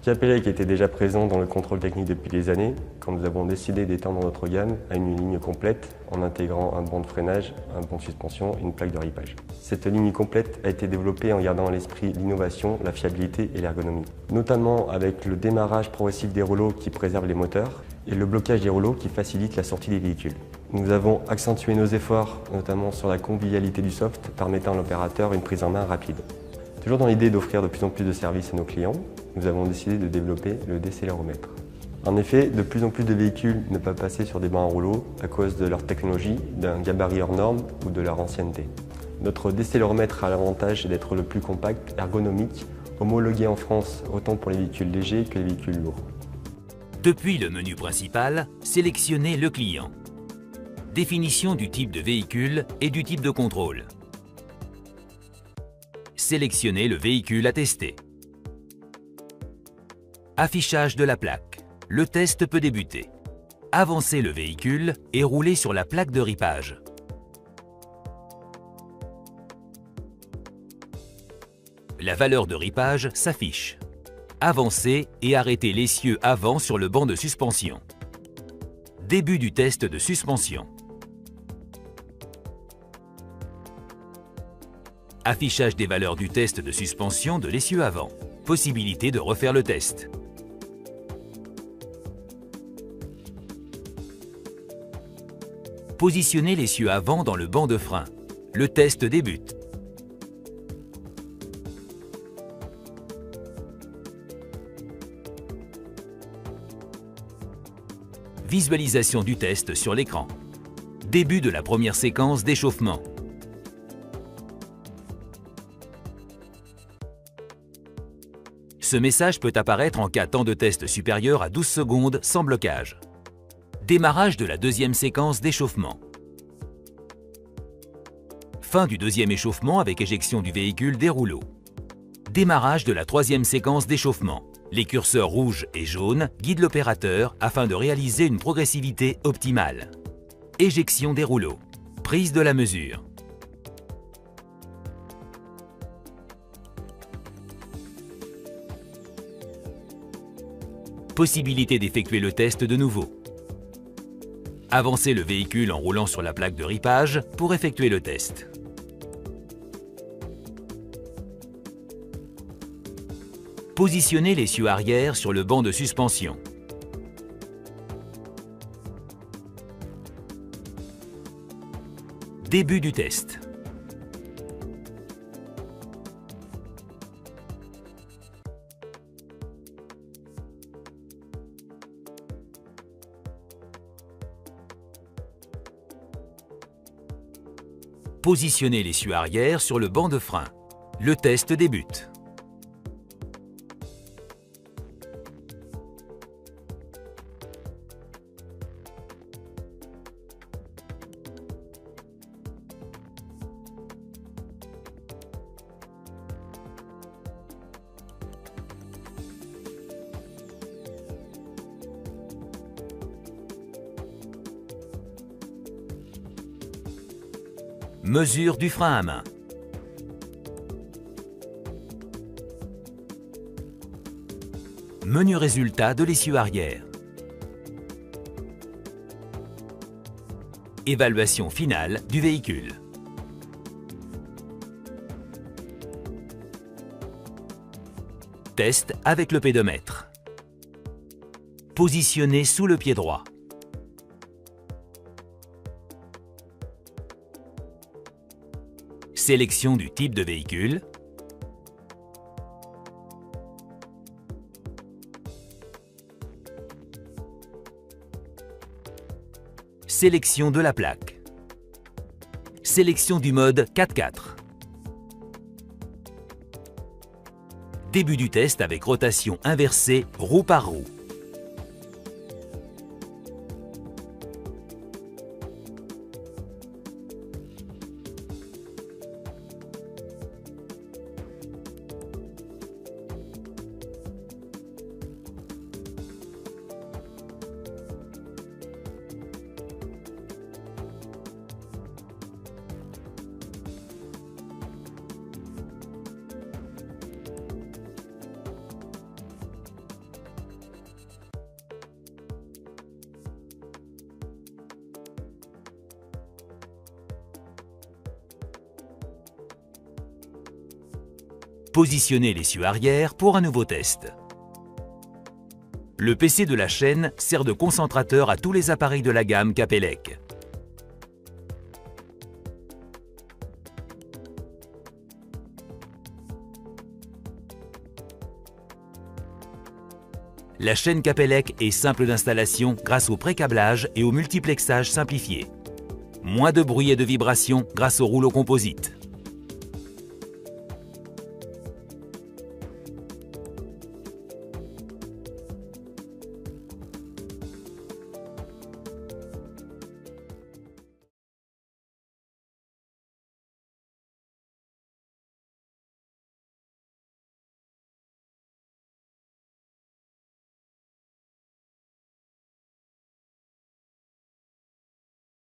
Capelec était déjà présent dans le contrôle technique depuis des années, quand nous avons décidé d'étendre notre gamme à une ligne complète en intégrant un banc de freinage, un banc de suspension et une plaque de ripage. Cette ligne complète a été développée en gardant à l'esprit l'innovation, la fiabilité et l'ergonomie, notamment avec le démarrage progressif des rouleaux qui préserve les moteurs et le blocage des rouleaux qui facilite la sortie des véhicules. Nous avons accentué nos efforts, notamment sur la convivialité du soft, permettant à l'opérateur une prise en main rapide. Toujours dans l'idée d'offrir de plus en plus de services à nos clients, nous avons décidé de développer le décéléromètre. En effet, de plus en plus de véhicules ne peuvent passer sur des bancs à rouleau à cause de leur technologie, d'un gabarit hors norme ou de leur ancienneté. Notre décéléromètre a l'avantage d'être le plus compact, ergonomique, homologué en France autant pour les véhicules légers que les véhicules lourds. Depuis le menu principal, sélectionnez le client. Définition du type de véhicule et du type de contrôle. Sélectionnez le véhicule à tester. Affichage de la plaque. Le test peut débuter. Avancez le véhicule et roulez sur la plaque de ripage. La valeur de ripage s'affiche. Avancez et arrêtez l'essieu avant sur le banc de suspension. Début du test de suspension. Affichage des valeurs du test de suspension de l'essieu avant. Possibilité de refaire le test. Positionnez l'essieu avant dans le banc de frein. Le test débute. Visualisation du test sur l'écran. Début de la première séquence d'échauffement. Ce message peut apparaître en cas temps de test supérieur à 12 secondes sans blocage. Démarrage de la deuxième séquence d'échauffement. Fin du deuxième échauffement avec éjection du véhicule des rouleaux. Démarrage de la troisième séquence d'échauffement. Les curseurs rouges et jaunes guident l'opérateur afin de réaliser une progressivité optimale. Éjection des rouleaux. Prise de la mesure. Possibilité d'effectuer le test de nouveau. Avancez le véhicule en roulant sur la plaque de ripage pour effectuer le test. Positionnez l'essieu arrière sur le banc de suspension. Début du test. Positionnez l'essieu arrière sur le banc de frein. Le test débute. Mesure du frein à main. Menu résultat de l'essieu arrière. Évaluation finale du véhicule. Test avec le pédomètre. Positionné sous le pied droit. Sélection du type de véhicule. Sélection de la plaque. Sélection du mode 4x4. Début du test avec rotation inversée roue par roue. Positionnez l'essieu arrière pour un nouveau test. Le PC de la chaîne sert de concentrateur à tous les appareils de la gamme Capelec. La chaîne Capelec est simple d'installation grâce au pré-câblage et au multiplexage simplifié. Moins de bruit et de vibration grâce au rouleau composite.